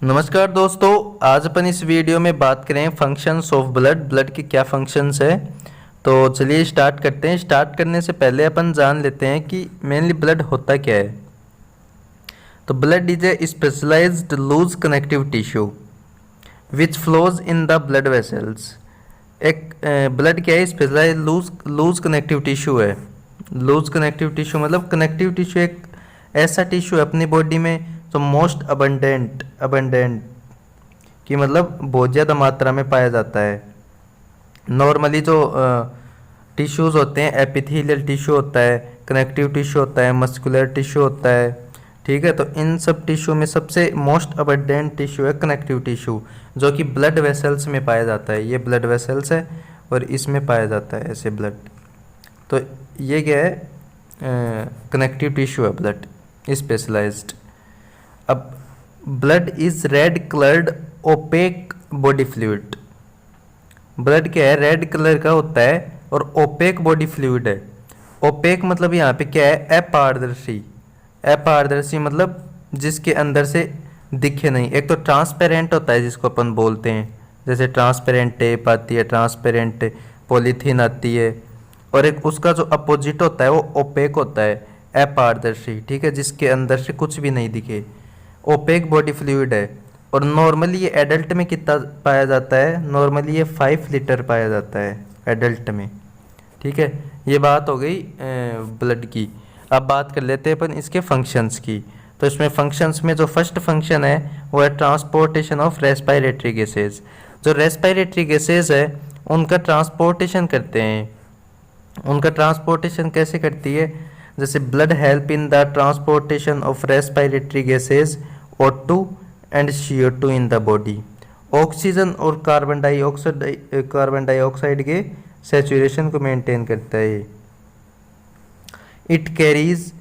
नमस्कार दोस्तों, आज अपन इस वीडियो में बात करें फंक्शंस ऑफ ब्लड के क्या फंक्शंस है। तो चलिए स्टार्ट करते हैं। स्टार्ट करने से पहले अपन जान लेते हैं कि मेनली ब्लड होता क्या है। तो blood is a specialised loose connective tissue which flows in the blood vessels. एक ब्लड क्या है? स्पेशलाइज लूज कनेक्टिव टिश्यू है। लूज कनेक्टिव टिश्यू मतलब कनेक्टिव टिश्यू एक ऐसा टिश्यू है अपनी बॉडी में जो मोस्ट अबंडेंट की मतलब बहुत ज़्यादा मात्रा में पाया जाता है। नॉर्मली जो टिश्यूज़ होते हैं, एपिथेलियल टिश्यू होता है, कनेक्टिव टिश्यू होता है, मस्कुलर टिश्यू होता है। ठीक है, तो इन सब टिश्यू में सबसे मोस्ट अबंडेंट टिश्यू है कनेक्टिव टिश्यू, जो कि ब्लड वेसल्स में पाया जाता है। ये ब्लड वेसल्स है और इसमें पाया जाता है ऐसे ब्लड। तो ये क्या है? कनेक्टिव टिश्यू है ब्लड, स्पेशलाइज्ड। अब blood is red coloured opaque body fluid. Blood क्या है? रेड कलर का होता है और ओपेक बॉडी फ्लूइड है। ओपेक मतलब यहाँ पे क्या है? अपारदर्शी। अपारदर्शी मतलब जिसके अंदर से दिखे नहीं। एक तो ट्रांसपेरेंट होता है जिसको अपन बोलते हैं, जैसे ट्रांसपेरेंट टेप आती है, ट्रांसपेरेंट पॉलीथीन आती है। और एक उसका जो अपोजिट होता है वो ओपेक होता है, अपारदर्शी। ठीक है, जिसके अंदर से कुछ भी नहीं दिखे, ओपेक बॉडी फ्लूइड है। और नॉर्मली ये एडल्ट में कितना पाया जाता है? नॉर्मली ये 5 लीटर पाया जाता है एडल्ट में। ठीक है, ये बात हो गई ब्लड की। अब बात कर लेते हैं अपन इसके फंक्शंस की। तो इसमें फंक्शंस में जो फर्स्ट फंक्शन है वो है ट्रांसपोर्टेशन ऑफ रेस्पिरेटरी गैसेज। जो रेस्पिरेटरी गैसेज है उनका ट्रांसपोर्टेशन करते हैं। उनका ट्रांसपोर्टेशन कैसे करती है? जैसे blood help in the transportation of respiratory gases O2 and CO2 in the body. Oxygen और कार्बन डाइऑक्साइड के सेचुरेशन को मेंटेन करता है। It carries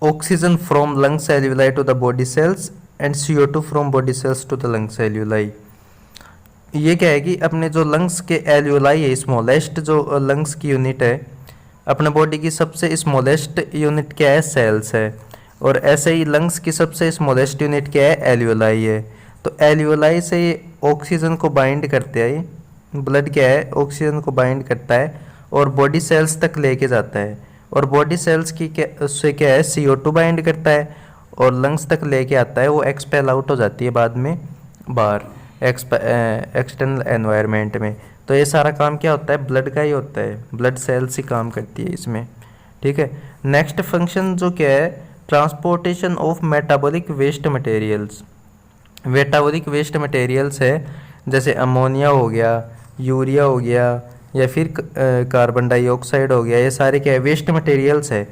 oxygen from lung cellulae to the body cells and CO2 from body cells to the lung cellulae. ये क्या है कि अपने जो लंग्स के एल्यूलाई है, स्मॉलेस्ट जो लंग्स की यूनिट है अपने बॉडी की, सबसे स्मॉलेस्ट यूनिट क्या है? सेल्स है। और ऐसे ही लंग्स की सबसे स्मॉलेस्ट यूनिट क्या है? एल्यूलाई है। तो एल्यूलाई से ये ऑक्सीजन को बाइंड करते हैं। ब्लड क्या है? ऑक्सीजन को बाइंड करता है और बॉडी सेल्स तक लेके जाता है। और बॉडी सेल्स की क्या, उससे क्या है? CO2 बाइंड करता है और लंग्स तक लेके आता है। वो एक्सपेल आउट हो जाती है बाद में बाहर एक्सटर्नल एनवायरनमेंट में। तो ये सारा काम क्या होता है? ब्लड का ही होता है। ब्लड सेल्स ही काम करती है इसमें। ठीक है, नेक्स्ट फंक्शन जो क्या है? Transportation of metabolic waste materials. Metabolic waste materials है जैसे अमोनिया हो गया, यूरिया हो गया, या फिर कार्बन डाइऑक्साइड हो गया। ये सारे क्या है? वेस्ट मटेरियल्स है।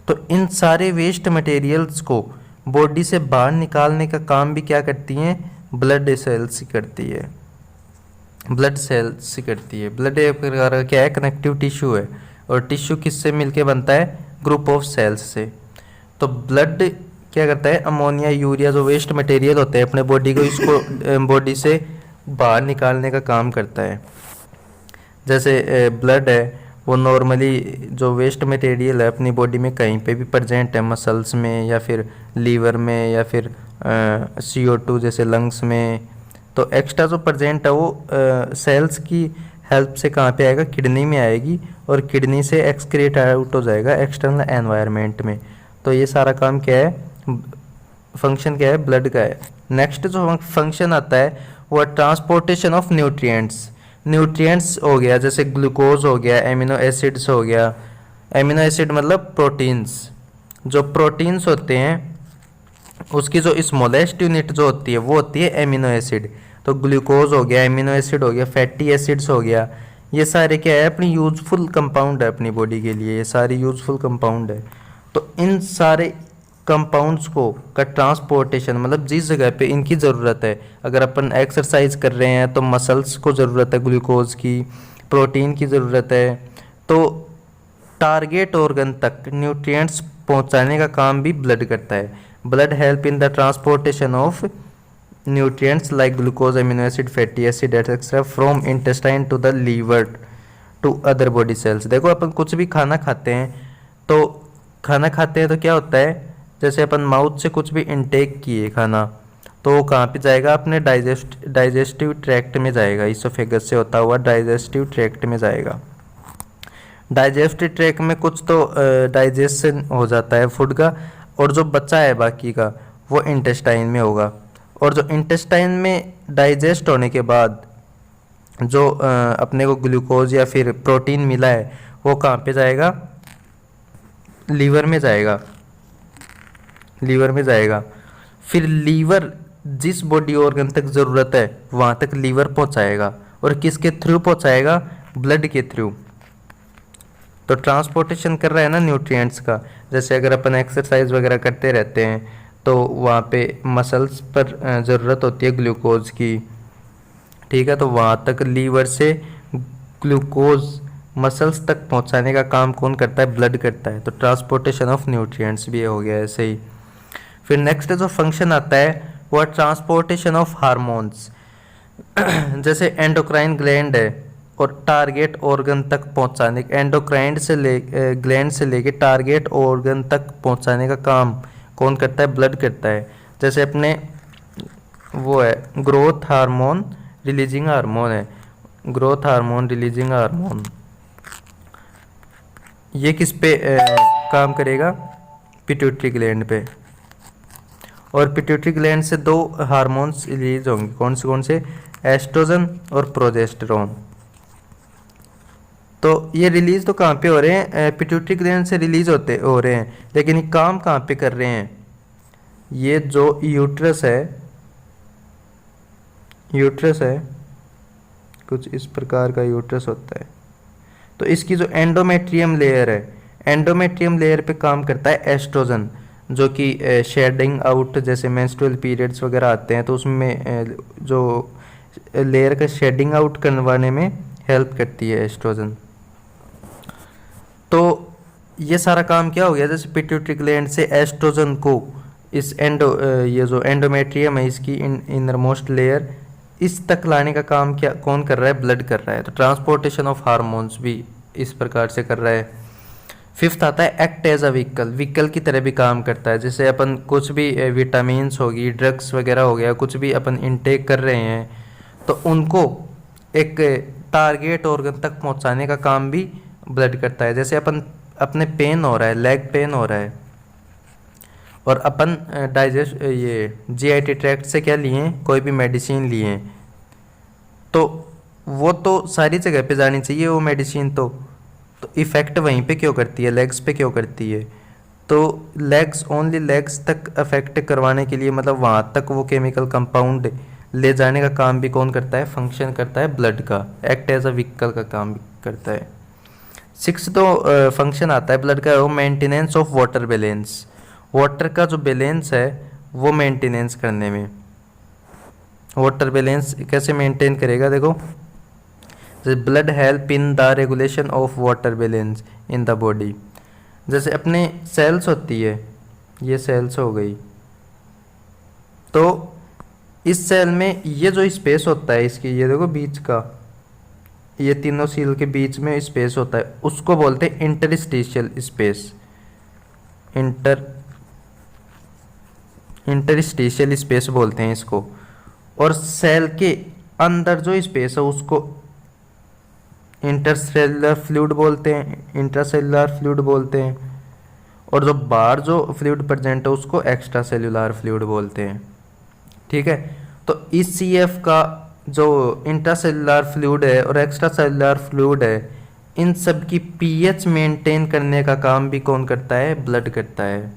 तो इन सारे वेस्ट मटेरियल्स को बॉडी से बाहर निकालने का काम भी क्या करती हैं? ब्लड सेल्स ही करती है। ब्लड सेल्स ही करती है। ब्लड एक प्रकार का क्या है? कनेक्टिव टिश्यू है। और टिश्यू किससे मिलके बनता है? ग्रुप ऑफ सेल्स से। तो ब्लड क्या करता है? अमोनिया, यूरिया जो वेस्ट मटेरियल होते हैं अपने बॉडी को, इसको बॉडी से बाहर निकालने का काम करता है। जैसे ब्लड है वो नॉर्मली जो वेस्ट मटेरियल है अपनी बॉडी में कहीं पे भी प्रेजेंट है, मसल्स में या फिर लीवर में या फिर CO2 जैसे लंग्स में। तो एक्स्ट्रा जो प्रेजेंट है वो सेल्स की हेल्प से कहाँ पे आएगा? किडनी में आएगी और किडनी से एक्सक्रीट आउट हो जाएगा एक्सटर्नल एनवायरनमेंट में। तो ये सारा काम क्या है? फंक्शन क्या है? ब्लड का है। नेक्स्ट जो फंक्शन आता है वो है ट्रांसपोर्टेशन ऑफ न्यूट्रिएंट्स। न्यूट्रिएंट्स हो गया जैसे ग्लूकोज हो गया, एमिनो एसिड्स हो गया। एमिनो एसिड मतलब प्रोटीन्स। जो प्रोटीन्स होते हैं उसकी जो स्मॉलेस्ट यूनिट जो होती है वो होती है एमिनो एसिड। तो ग्लूकोज हो गया, एमिनो एसिड हो गया, फैटी एसिड्स हो गया। ये सारे क्या है? अपनी यूजफुल कंपाउंड है अपनी बॉडी के लिए। ये सारी यूजफुल कंपाउंड है। तो इन सारे कंपाउंड्स को का ट्रांसपोर्टेशन मतलब जिस जगह पे इनकी ज़रूरत है, अगर अपन एक्सरसाइज कर रहे हैं तो मसल्स को ज़रूरत है ग्लूकोज की, प्रोटीन की ज़रूरत है। तो टारगेट ऑर्गन तक न्यूट्रिएंट्स पहुंचाने का काम भी ब्लड करता है। Blood help in the transportation of nutrients like glucose, amino acid, fatty acid etcetera from intestine to the liver to other body cells. देखो अपन कुछ भी खाना खाते हैं तो क्या होता है? जैसे अपन माउथ से कुछ भी इनटेक किए खाना तो वो कहाँ पे जाएगा, अपने डाइजेस्टिव ट्रैक्ट में जाएगा, इसोफेगस से होता हुआ डाइजेस्टिव ट्रैक्ट में जाएगा। डाइजेस्टिव ट्रैक्ट में कुछ तो डाइजेशन हो जाता है फूड का, और जो बचा है बाकी का वो इंटेस्टाइन में होगा। और जो इंटेस्टाइन में डाइजेस्ट होने के बाद जो अपने को ग्लूकोज या फिर प्रोटीन मिला है वो कहाँ पे जाएगा, लीवर में जाएगा, लीवर में जाएगा। फिर लीवर जिस बॉडी ऑर्गन तक ज़रूरत है वहाँ तक लीवर पहुँचाएगा, और किसके थ्रू पहुँचाएगा, ब्लड के थ्रू। तो ट्रांसपोर्टेशन कर रहा है ना न्यूट्रिएंट्स का। जैसे अगर अपन एक्सरसाइज वगैरह करते रहते हैं तो वहाँ पे मसल्स पर ज़रूरत होती है ग्लूकोज की, ठीक है, तो वहाँ तक लीवर से ग्लूकोज मसल्स तक पहुँचाने का काम कौन करता है, ब्लड करता है। तो ट्रांसपोर्टेशन ऑफ न्यूट्रिएंट्स भी हो गया ऐसे ही। फिर नेक्स्ट जो फंक्शन आता है वो है ट्रांसपोर्टेशन ऑफ हार्मोन्स। जैसे एंडोक्राइन ग्लैंड है और टारगेट ऑर्गन तक पहुंचाने, एंडोक्राइन से ग्लैंड से लेके टारगेट ऑर्गन तक पहुंचाने का काम कौन करता है, ब्लड करता है। जैसे अपने वो है ग्रोथ हार्मोन रिलीजिंग हार्मोन है, ग्रोथ हार्मोन रिलीजिंग हार्मोन, ये किस पे काम करेगा, पिट्यूटरी ग्लैंड पे। और पिट्यूटरी ग्लैंड से दो हार्मोन्स रिलीज होंगे, कौन से, एस्ट्रोजन और प्रोजेस्टेरोन। तो ये रिलीज तो कहाँ पे हो रहे हैं, पिट्यूटरी ग्लैंड से रिलीज हो रहे हैं, लेकिन ये काम कहाँ पे कर रहे हैं, ये जो यूट्रस है कुछ इस प्रकार का यूट्रस होता है। तो इसकी जो एंडोमेट्रियम लेयर है, एंडोमेट्रियम लेयर पे काम करता है एस्ट्रोजन, जो कि शेडिंग आउट, जैसे मेंस्ट्रुअल पीरियड्स वगैरह आते हैं तो उसमें जो लेयर का शेडिंग आउट करवाने में हेल्प करती है एस्ट्रोजन। तो ये सारा काम क्या हो गया, जैसे पिट्यूटरी ग्लैंड से एस्ट्रोजन को इस ये जो एंडोमेट्रियम है इसकी इनरमोस्ट लेयर इस तक लाने का काम क्या कौन कर रहा है, ब्लड कर रहा है। तो ट्रांसपोर्टेशन ऑफ हार्मोन्स भी इस प्रकार से कर रहा है। फिफ्थ आता है एक्ट एज अ व्हीकल की तरह भी काम करता है। जैसे अपन कुछ भी विटामिन्स होगी, ड्रग्स वगैरह हो गया, कुछ भी अपन इनटेक कर रहे हैं तो उनको एक टारगेट ऑर्गन तक पहुंचाने का काम भी ब्लड करता है। जैसे अपन अपने पेन हो रहा है, लेग पेन हो रहा है, और अपन डाइजेस्ट ये जीआईटी ट्रैक्ट से क्या लिए, कोई भी मेडिसिन लिए, तो वो तो सारी जगह पे जानी चाहिए वो मेडिसिन, तो इफ़ेक्ट वहीं पे क्यों करती है, लेग्स पे क्यों करती है। तो लेग्स, ओनली लेग्स तक अफेक्ट करवाने के लिए, मतलब वहाँ तक वो केमिकल कंपाउंड ले जाने का काम भी कौन करता है, फंक्शन करता है ब्लड का, एक्ट एज अ व्हीकल का काम भी करता है। सिक्स तो फंक्शन आता है ब्लड का, वो maintenance of water balance, water का जो बैलेंस है वो मेंटेनेंस करने में। वाटर बैलेंस कैसे मेंटेन करेगा, देखो, blood help in the regulation of water balance in the body. जैसे अपने सेल्स होती है, ये सेल्स हो गई, तो इस सेल में ये जो स्पेस होता है इसकी, ये देखो बीच का, ये तीनों सील के बीच में स्पेस होता है, उसको बोलते हैं इंटरस्टिशियल स्पेस, इंटरस्टिशियल स्पेस बोलते हैं इसको। और सेल के अंदर जो स्पेस है उसको इंटरसेलुलर फ्लूइड बोलते हैं, इंट्रासेलुलर फ्लूइड बोलते हैं, और जो बाहर जो फ्लूइड प्रेजेंट है उसको एक्स्ट्रा सेलुलर फ्लूइड बोलते हैं, ठीक है। तो ईसीएफ का जो इंट्रासेलुलर फ्लूइड है और एक्स्ट्रा सेलुलर फ्लूइड है, इन सब की पीएच मेंटेन करने का काम भी कौन करता है, ब्लड करता है।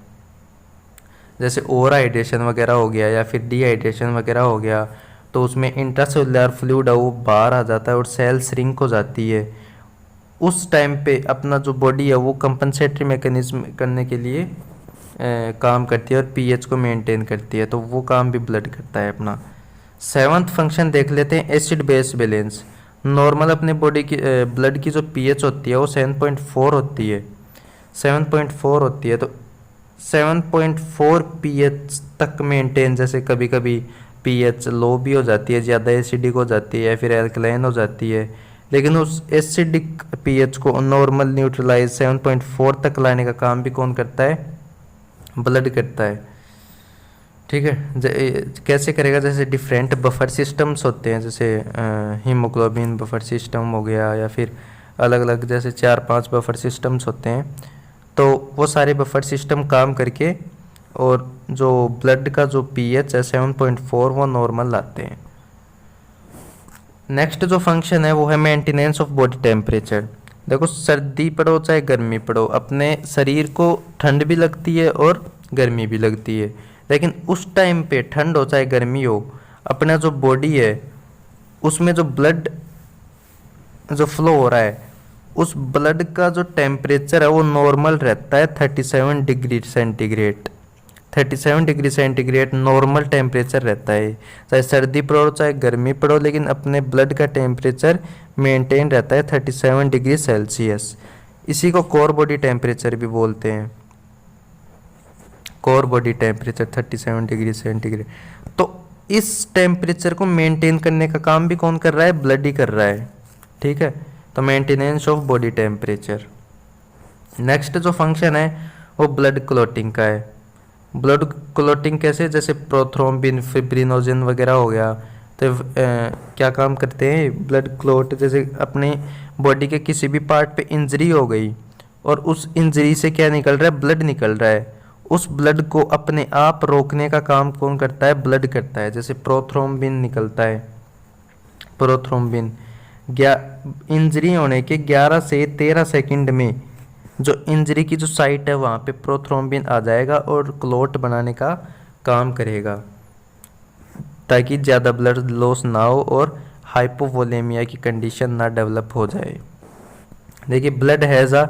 जैसे ओवर हाइड्रेशन वगैरह हो गया या फिर डिहाइड्रेशन वगैरह हो गया, तो उसमें इंट्रासेलुलर फ्लूइड है वो बाहर आ जाता है और सेल श्रिंक हो जाती है। उस टाइम पे अपना जो बॉडी है वो कंपनसेटरी मैकेनिज्म करने के लिए काम करती है और पीएच को मेंटेन करती है, तो वो काम भी ब्लड करता है अपना। सेवंथ फंक्शन देख लेते हैं, एसिड बेस बैलेंस। नॉर्मल अपने बॉडी की ब्लड की जो पीएच होती है वो 7.4 होती है, 7.4 होती है। तो 7.4 पीएच तक मेंटेन, जैसे कभी कभी पीएच लो भी हो जाती है, ज़्यादा एसिडिक हो जाती है या फिर एल्कलाइन हो जाती है, लेकिन उस एसिडिक पीएच को नॉर्मल न्यूट्रलाइज 7.4 तक लाने का काम भी कौन करता है, ब्लड करता है। ठीक है। कैसे करेगा, जैसे डिफरेंट बफर सिस्टम्स होते हैं, जैसे हीमोग्लोबिन बफर सिस्टम हो गया, या फिर अलग अलग जैसे 4-5 बफर सिस्टम्स होते हैं। तो वो सारे बफर सिस्टम काम करके और जो ब्लड का जो पीएच है 7.4 वो नॉर्मल लाते हैं। नेक्स्ट जो फंक्शन है वो है मेंटेनेंस ऑफ बॉडी टेम्परेचर। देखो सर्दी पड़ो चाहे गर्मी पड़ो, अपने शरीर को ठंड भी लगती है और गर्मी भी लगती है, लेकिन उस टाइम पे ठंड हो चाहे गर्मी हो, अपना जो बॉडी है उसमें जो ब्लड जो फ्लो हो रहा है, उस ब्लड का जो टेम्परेचर है वो नॉर्मल रहता है 37 degree centigrade. 37 degree centigrade normal temperature रहता है, चाहे सर्दी पड़ो चाहे गर्मी पड़ो, लेकिन अपने ब्लड का टेम्परेचर मेंटेन रहता है 37 डिग्री सेल्सियस। इसी को कोर बॉडी टेम्परेचर भी बोलते हैं, core body temperature 37 degree centigrade. तो इस टेम्परेचर को मेंटेन करने का काम भी कौन कर रहा है, ब्लड ही कर रहा है। ठीक है, तो maintenance of body temperature. Next जो फंक्शन है वो ब्लड क्लॉटिंग का है। ब्लड क्लॉटिंग कैसे, जैसे प्रोथ्रोम्बिन फिब्रिनोजन वगैरह हो गया, तो क्या काम करते हैं ब्लड क्लॉट, जैसे अपनी बॉडी के किसी भी पार्ट पे इंजरी हो गई और उस इंजरी से क्या निकल रहा है, ब्लड निकल रहा है, उस ब्लड को अपने आप रोकने का काम कौन करता है, ब्लड करता है। जैसे प्रोथ्रोम्बिन निकलता है, प्रोथ्रोम्बिन इंजरी होने के 11 से 13 सेकंड में जो इंजरी की जो साइट है वहाँ पे प्रोथ्रोम्बिन आ जाएगा और क्लॉट बनाने का काम करेगा, ताकि ज़्यादा ब्लड लॉस ना हो और हाइपोवोलेमिया की कंडीशन ना डेवलप हो जाए। देखिए, blood has a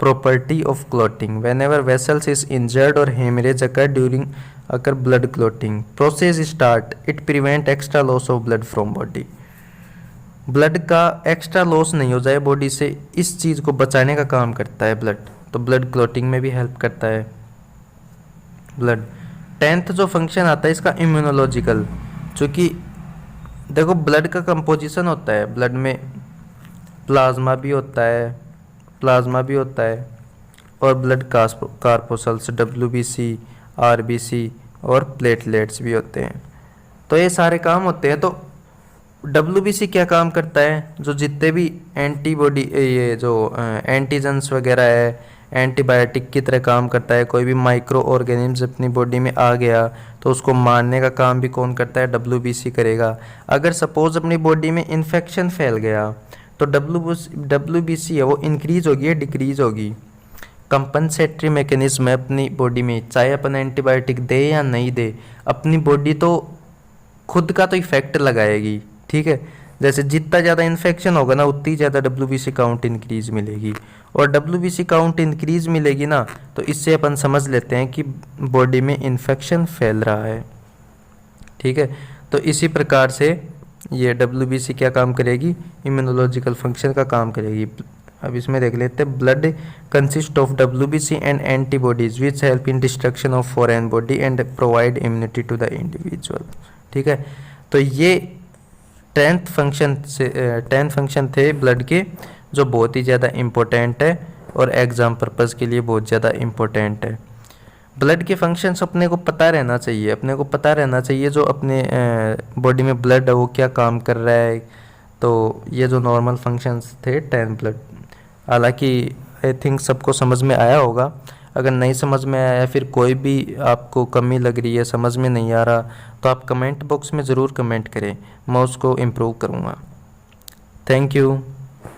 property of clotting whenever vessels is injured or hemorrhage occur blood clotting process start, it prevent extra loss of blood from body। Blood का extra loss नहीं हो जाए body से, इस चीज़ को बचाने का काम करता है ब्लड, तो ब्लड क्लॉटिंग में भी हेल्प करता है ब्लड। 10th जो फंक्शन आता है इसका इम्यूनोलॉजिकल, चूँकि देखो ब्लड का कंपोजिशन होता है, ब्लड में प्लाज्मा भी होता है और ब्लड कार्पोसल्स WBC, RBC और प्लेटलेट्स भी होते हैं। तो ये सारे काम होते हैं। तो WBC क्या काम करता है, जो जितने भी एंटीबॉडी, ये जो एंटीजन्स वगैरह है, एंटीबायोटिक की तरह काम करता है। कोई भी माइक्रो ऑर्गेनिम्स अपनी बॉडी में आ गया तो उसको मारने का काम भी कौन करता है, WBC करेगा। अगर सपोज अपनी बॉडी में इन्फेक्शन फैल गया तो WBC है वो इंक्रीज होगी या डिक्रीज होगी। कंपनसेटरी मैकेनिज्म है अपनी बॉडी में, चाहे अपन एंटीबायोटिक दे या नहीं दे, अपनी बॉडी तो खुद का तो इफेक्ट लगाएगी। ठीक है, जैसे जितना ज़्यादा इन्फेक्शन होगा ना उतनी ज़्यादा WBC काउंट इंक्रीज मिलेगी, और WBC काउंट इंक्रीज मिलेगी ना तो इससे अपन समझ लेते हैं कि बॉडी में इन्फेक्शन फैल रहा है। ठीक है, तो इसी प्रकार से ये WBC क्या काम करेगी, इम्यूनोलॉजिकल फंक्शन का काम करेगी। अब इसमें देख लेते हैं, blood consist of WBC and antibodies which help in destruction of foreign body and provide immunity to the individual. ठीक है, तो ये 10th फंक्शन थे ब्लड के, जो बहुत ही ज़्यादा इम्पोर्टेंट है और एग्ज़ाम पर्पज़ के लिए बहुत ज़्यादा इम्पोर्टेंट है। ब्लड के फंक्शंस अपने को पता रहना चाहिए, जो अपने बॉडी में ब्लड है वो क्या काम कर रहा है। तो ये जो नॉर्मल फंक्शंस थे 10 ब्लड, हालांकि आई थिंक सबको समझ में आया होगा। अगर नहीं समझ में आया या फिर कोई भी आपको कमी लग रही है, समझ में नहीं आ रहा, तो आप कमेंट बॉक्स में ज़रूर कमेंट करें, मैं उसको इम्प्रूव करूँगा। Thank you.